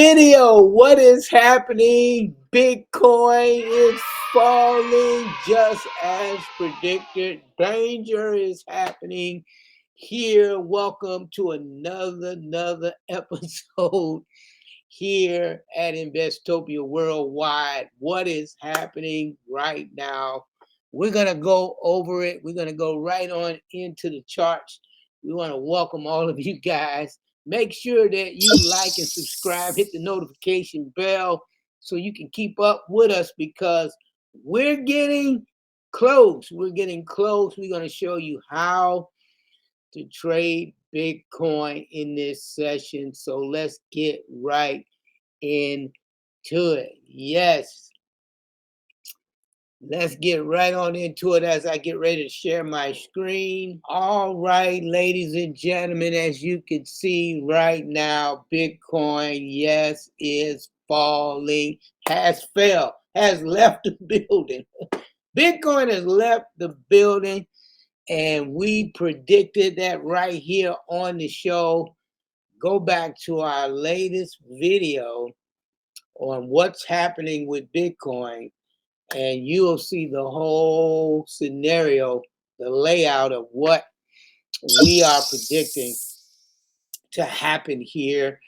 video. What is happening? Bitcoin is falling just as predicted. Danger is happening here. Welcome to another episode here at Investopia Worldwide. What is happening right now? We're going to go over it. We're going to go right on into the charts. We want to welcome all of you guys. Make sure that you like and subscribe, hit the notification bell so you can keep up with us because we're getting close. We're getting close. We're going to show you how to trade Bitcoin in this session. So let's get right into it. Yes. Let's get right on into it as I get ready to share my screen. All right, ladies and gentlemen, as you can see right now, Bitcoin, yes, is falling, has left the building. Bitcoin has left the building, and we predicted that right here on the show. Go back to our latest video on what's happening with Bitcoin, and you'll see the whole scenario, the layout of what we are predicting to happen here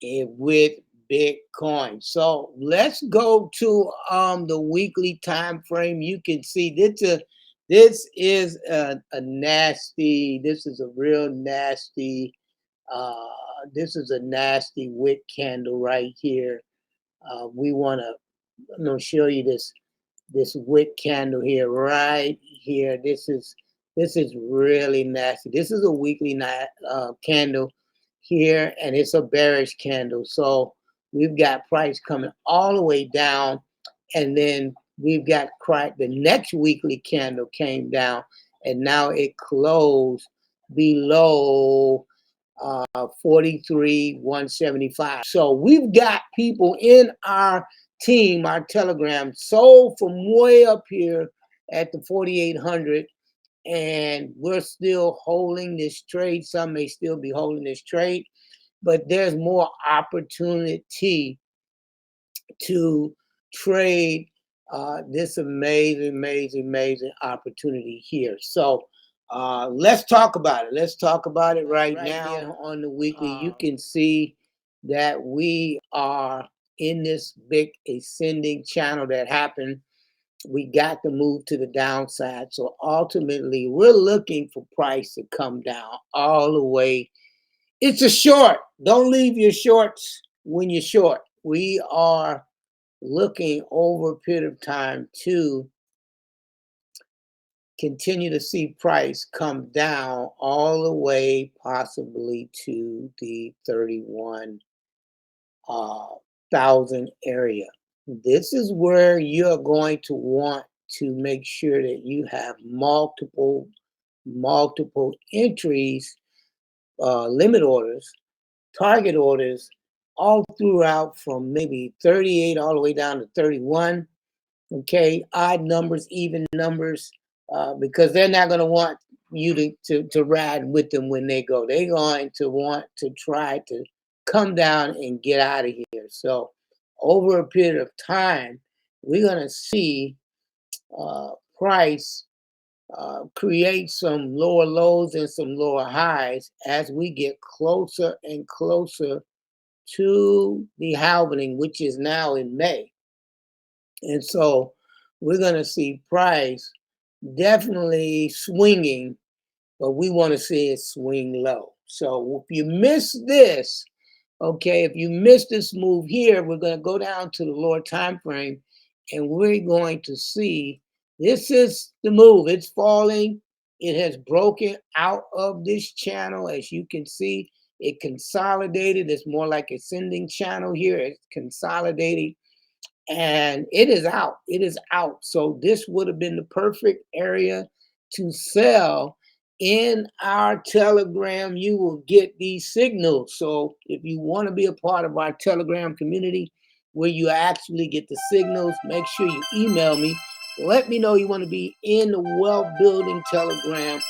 with Bitcoin. So let's go to the weekly time frame. You can see this is a nasty, this is a real nasty, this is a nasty wick candle right here. We want to, I'm going to show you this wick candle here, right here. This is really nasty. This is a weekly candle here, and it's a bearish candle. So we've got price coming all the way down, and then we've got the next weekly candle came down, and now it closed below 43,175. So we've got people in our team, our Telegram, sold from way up here at the 4,800, and we're still holding this trade. Some may still be holding this trade, but there's more opportunity to trade this amazing opportunity here. So let's talk about it. Let's talk about it right now here on the weekly. You can see that we are in this big ascending channel that happened. We got to move to the downside. So ultimately, we're looking for price to come down all the way. It's a short. Don't leave your shorts when you're short. We are looking over a period of time to continue to see price come down all the way possibly to the 31,000 area. This is where you're going to want to make sure that you have multiple entries, limit orders, target orders, all throughout from maybe 38 all the way down to 31. Okay, odd numbers, even numbers, because they're not going to want you to ride with them when they go. They're going to want to try to come down and get out of here. So over a period of time, we're going to see price create some lower lows and some lower highs as we get closer and closer to the halving, which is now in May. And so we're going to see price definitely swinging, but we want to see it swing low. So if you miss this, okay, if you miss this move here, we're going to go down to the lower time frame, and we're going to see this is the move. It's falling. It has broken out of this channel. As you can see, it consolidated. It's more like a ascending channel here. It's consolidating, and it is out. It is out. So this would have been the perfect area to sell. In our Telegram, you will get these signals. So if you want to be a part of our Telegram community where you actually get the signals, make sure you email me. Let me know you want to be in the Wealth Building Telegram,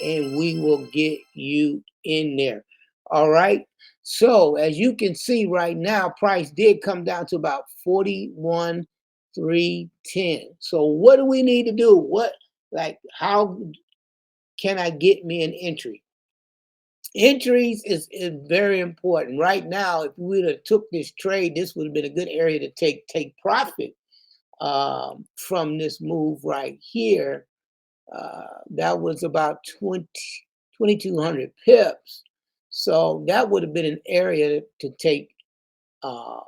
and we will get you in there. All right. So as you can see right now, price did come down to about 41,310. So what do we need to do? How can I get me an entry? Entries is very important. Right now, if we would have took this trade, this would have been a good area to take profit from this move right here. That was about 2,200 pips. So that would have been an area to take uh,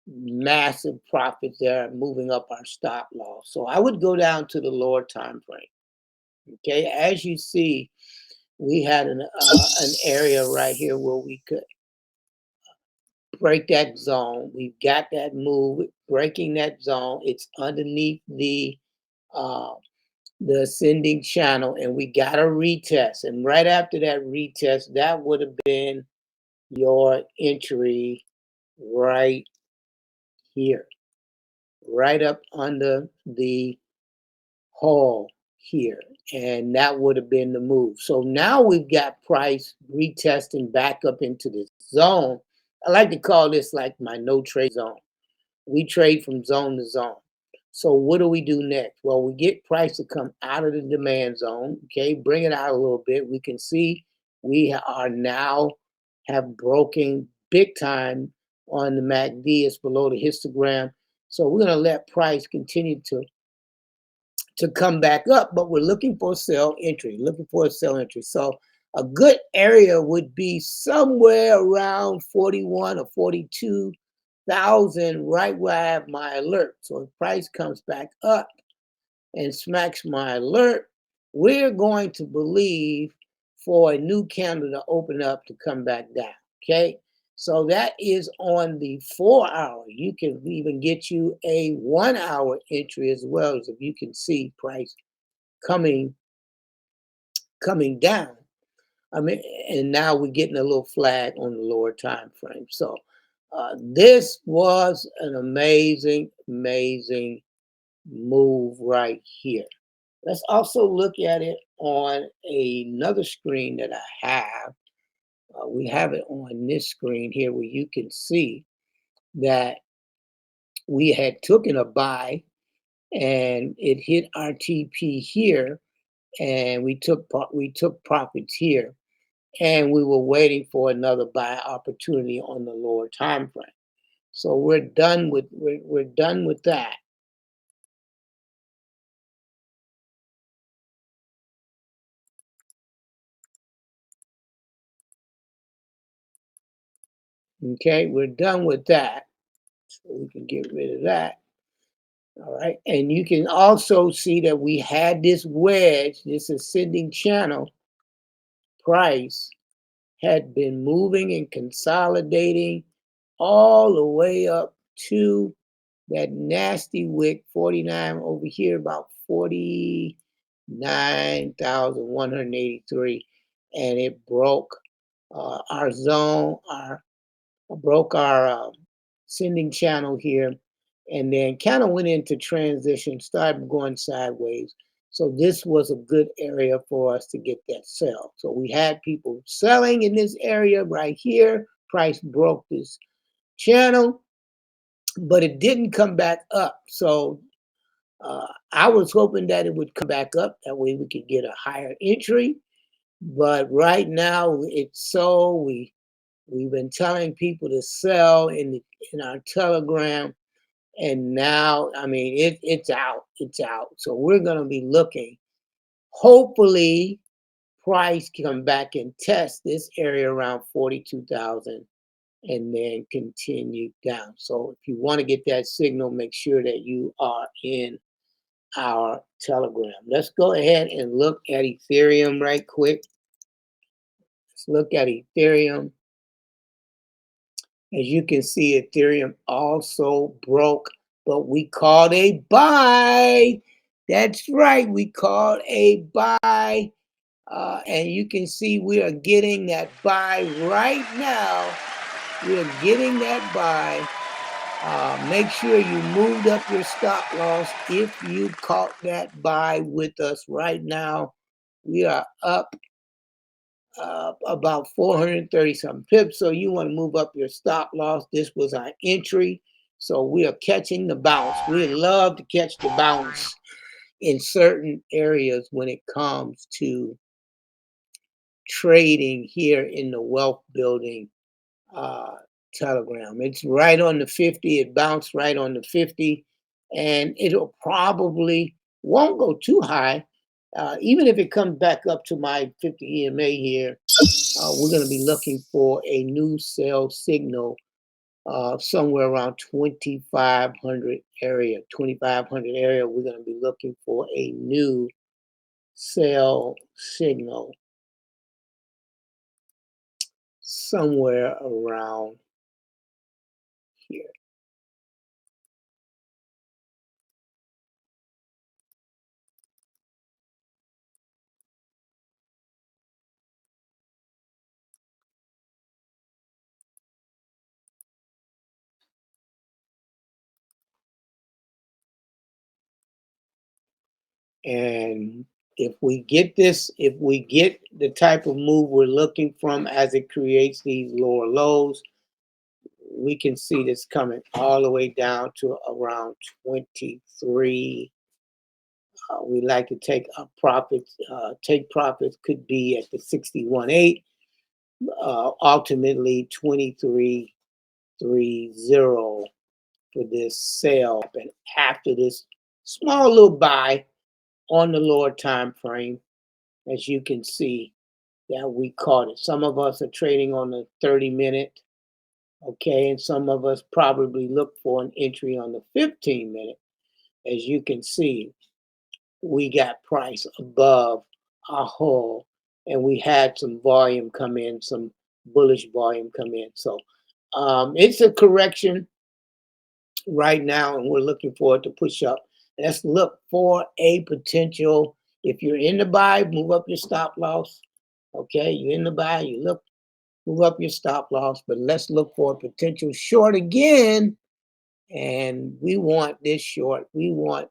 massive profits there, moving up our stop loss. So I would go down to the lower time frame. Okay, as you see, we had an area right here where we could break that zone. We've got that move, breaking that zone. It's underneath uh, the ascending channel, and we got a retest. And right after that retest, that would have been your entry right here, right up under the hall here. And that would have been the move. So now we've got price retesting back up into the zone. I like to call this like my no trade zone. We trade from zone to zone. So what do we do next? Well, we get price to come out of the demand zone, okay, bring it out a little bit. We can see we are now have broken big time on the MACD. It's below the histogram. So we're going to let price continue to come back up, but we're looking for a sell entry, looking for a sell entry. So a good area would be somewhere around 41 or 42,000, right where I have my alert. So if price comes back up and smacks my alert, we're going to believe for a new candle to open up to come back down. Okay. So that is on the 4 hour. You can even get you a 1 hour entry as well, as if you can see price coming coming down. I mean, and now we're getting a little flag on the lower time frame. So this was an amazing, amazing move right here. Let's also look at it on another screen that I have. We have it on this screen here where you can see that we had taken a buy and it hit our TP here, and we took profits here, and we were waiting for another buy opportunity on the lower time frame. So we're done with that. Okay, we're done with that. So we can get rid of that. All right. And you can also see that we had this wedge, this ascending channel price had been moving and consolidating all the way up to that nasty wick 49 over here, about 49,183. And it broke our zone, broke our sending channel here, and then kind of went into transition, started going sideways. So this was a good area for us to get that sell. So we had people selling in this area right here. Price broke this channel, but it didn't come back up. So I was hoping that it would come back up. That way we could get a higher entry. But right now it's so we've been telling people to sell in our Telegram, and now I mean it's out. It's out. So we're gonna be looking. Hopefully, price can come back and test this area around 42,000 and then continue down. So if you want to get that signal, make sure that you are in our Telegram. Let's go ahead and look at Ethereum right quick. Let's look at Ethereum. As you can see, Ethereum also broke, but we called a buy. That's right, we called a buy. And you can see we are getting that buy right now. We are getting that buy. Make sure you moved up your stop loss if you caught that buy with us right now. We are up about 430 something pips. So you want to move up your stop loss. This was our entry. So we are catching the bounce. We love to catch the bounce in certain areas when it comes to trading here in the wealth building uh, telegram. It's right on the 50. It bounced right on the 50, and it'll probably won't go too high. Even if it comes back up to my 50 EMA here, we're going to be looking for a new sell signal somewhere around 2500 area. 2500 area, we're going to be looking for a new sell signal somewhere around here. And if we get this, if we get the type of move we're looking from as it creates these lower lows, we can see this coming all the way down to around 23. We like to take a profit, take profits could be at the 61.8, ultimately 23.30 for this sale. And after this small little buy on the lower time frame, as you can see, that we caught it. Some of us are trading on the 30-minute, okay, and some of us probably look for an entry on the 15-minute. As you can see, we got price above our hull, and we had some volume come in, some bullish volume come in. So it's a correction right now, and we're looking for it to push up. Let's look for a potential. If you're in the buy, move up your stop loss. Okay, you're in the buy, you look, move up your stop loss, but let's look for a potential short again. And we want this short. We want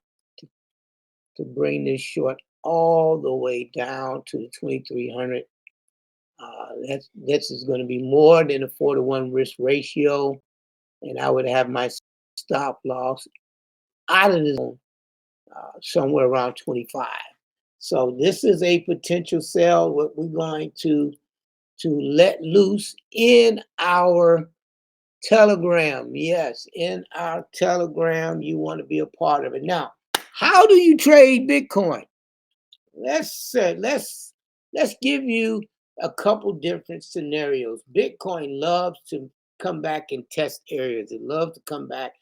to bring this short all the way down to the 2300. This is going to be more than a 4-to-1 risk ratio, and I would have my stop loss out of the zone somewhere around 25. So this is a potential sell. What we're going to let loose in our Telegram. Yes, in our Telegram, you want to be a part of it. Now, how do you trade Bitcoin? Let's give you a couple different scenarios. Bitcoin loves to come back and test areas. It loves to come back,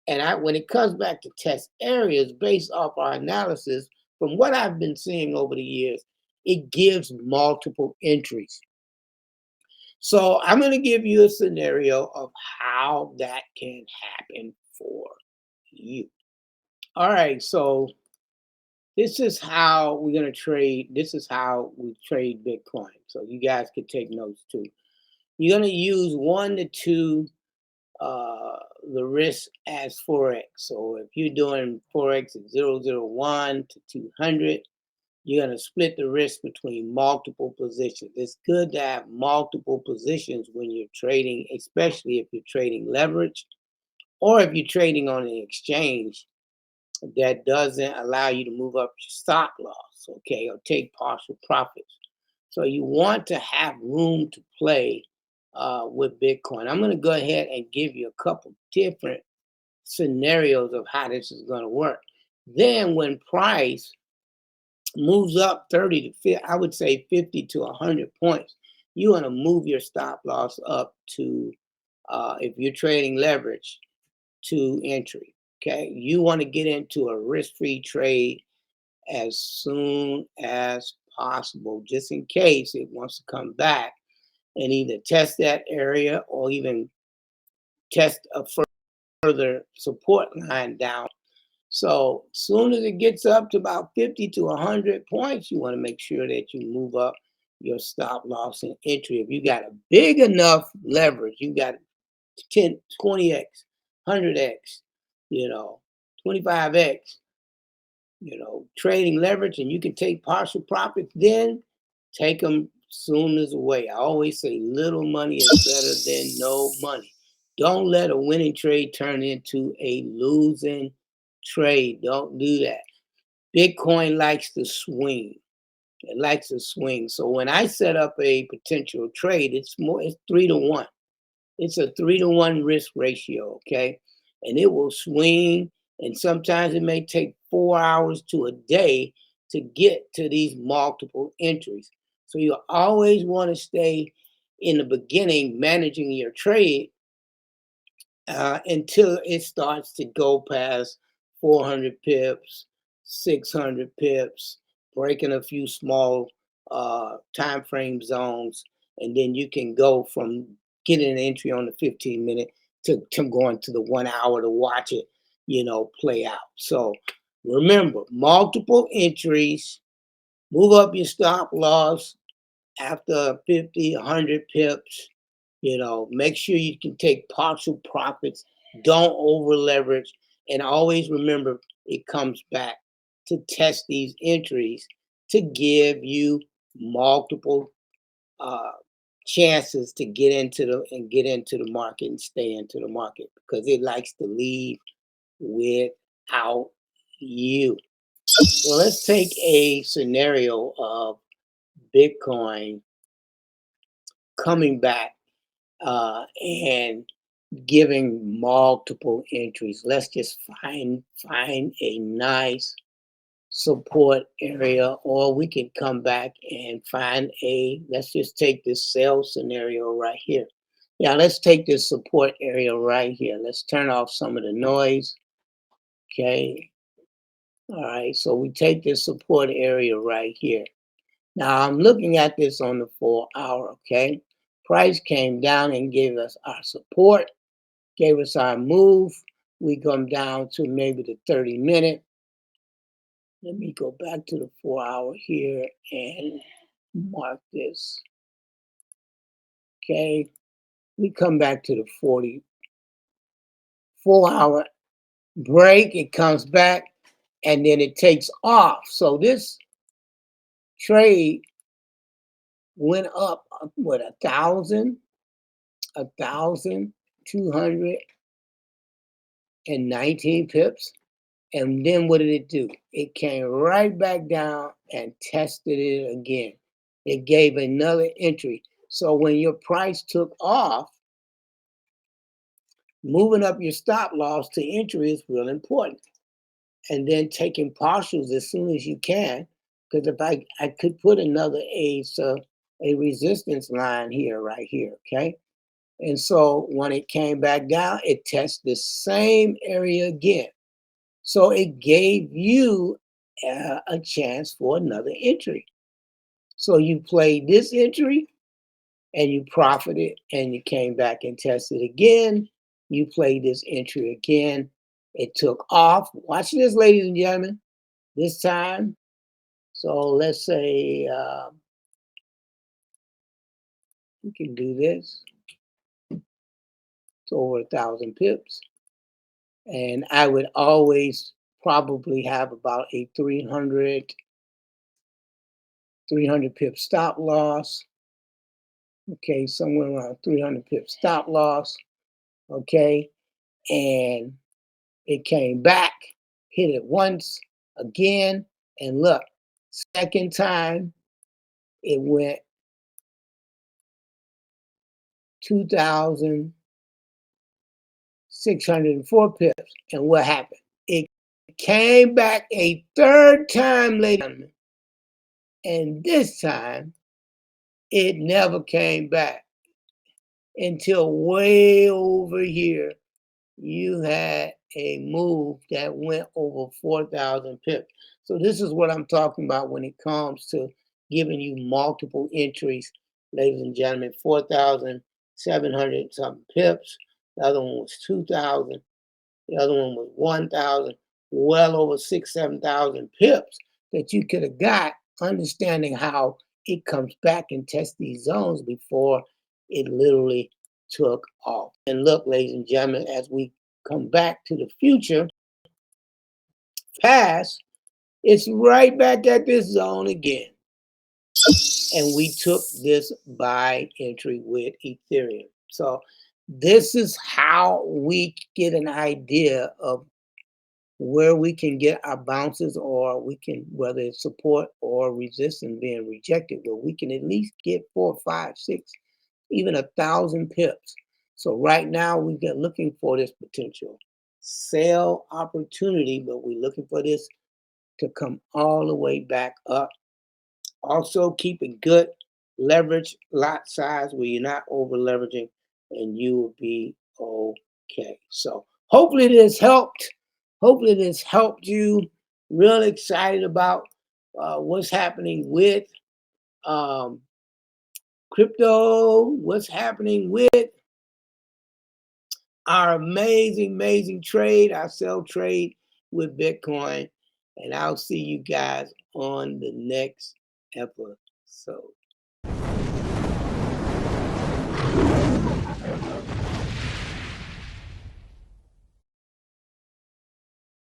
and when it comes back to test areas, based off our analysis, from what I've been seeing over the years, it gives multiple entries. So I'm going to give you a scenario of how that can happen for you. All right, so this is how we're going to trade. This is how we trade Bitcoin. So you guys can take notes too. You're going to use 1 to 2 the risk as Forex. So if you're doing Forex at 001 to 200, you're going to split the risk between multiple positions. It's good to have multiple positions when you're trading, especially if you're trading leverage or if you're trading on an exchange that doesn't allow you to move up your stop loss, okay, or take partial profits. So you want to have room to play with Bitcoin. I'm going to go ahead and give you a couple different scenarios of how this is going to work. Then when price moves up 30 to 50, I would say 50 to 100 points, you want to move your stop loss up to, if you're trading leverage, to entry. Okay, you want to get into a risk-free trade as soon as possible, just in case it wants to come back and either test that area or even test a further support line down. So soon as it gets up to about 50 to 100 points, you want to make sure that you move up your stop loss and entry. If you got a big enough leverage, you got 10, 20x, 100x, 25x, trading leverage, and you can take partial profits, then take them soon as away. I always say little money is better than no money. Don't let a winning trade turn into a losing trade. Don't do that. Bitcoin likes to swing. It likes to swing. So when I set up a potential trade, it's 3 to 1. It's a 3 to 1 risk ratio, okay? And it will swing, and sometimes it may take 4 hours to a day to get to these multiple entries. So you always want to stay in the beginning managing your trade until it starts to go past 400 pips, 600 pips, breaking a few small time frame zones, and then you can go from getting an entry on the 15 minute to going to the 1 hour to watch it, play out. So remember, multiple entries, move up your stop loss after 50, 100 pips. Make sure you can take partial profits. Don't over leverage. And always remember, it comes back to test these entries to give you multiple uh, chances to get into the market and stay into the market, because it likes to leave without you. So let's take a scenario of Bitcoin coming back and giving multiple entries. Let's just find a nice support area, or we can come back and find let's just take this sell scenario right here. Yeah, let's take this support area right here. Let's turn off some of the noise. Okay. All right. So we take this support area right here. Now I'm looking at this on the 4 hour. Okay. Price came down and gave us our support, gave us our move. We come down to maybe the 30-minute. Let me go back to the 4 hour here and mark this. Okay. We come back to the 4 hour break. It comes back and then it takes off. So this trade went up, what, 1,219 pips. And then what did it do? It came right back down and tested it again. It gave another entry. So when your price took off, moving up your stop loss to entry is real important. And then taking partials as soon as you can, because if I could put another a resistance line here, right here, okay? And so when it came back down, it tested the same area again. So it gave you a chance for another entry. So you played this entry and you profited, and you came back and tested again. You played this entry again. It took off. Watch this, ladies and gentlemen. This time, so let's say we can do this. It's over 1,000 pips. And I would always probably have about a 300 pip stop loss. Okay, somewhere around 300 pip stop loss. Okay, and it came back, hit it once again, and look, second time it went 2,604 pips. And what happened? It came back a third time later, and this time it never came back until way over here. You had a move that went over 4,000 pips. So this is what I'm talking about when it comes to giving you multiple entries, ladies and gentlemen. 4,700 something pips. The other one was 2,000. The other one was 1,000. Well over 7,000 pips that you could have got, understanding how it comes back and tests these zones before it literally took off. And look, ladies and gentlemen, as we come back to the future, past, it's right back at this zone again. and we took this buy entry with Ethereum. So this is how we get an idea of where we can get our bounces, or we can, whether it's support or resistance being rejected, but we can at least get 4, 5, 6, even 1,000 pips. So right now we've been looking for this potential sell opportunity, but we're looking for this to come all the way back up. Also, keep a good leverage lot size where you're not over leveraging, and you will be okay. So, hopefully, this helped. Hopefully, this helped you. Real excited about what's happening with um, crypto, what's happening with our amazing, amazing trade, our sell trade with Bitcoin. And I'll see you guys on the next episode.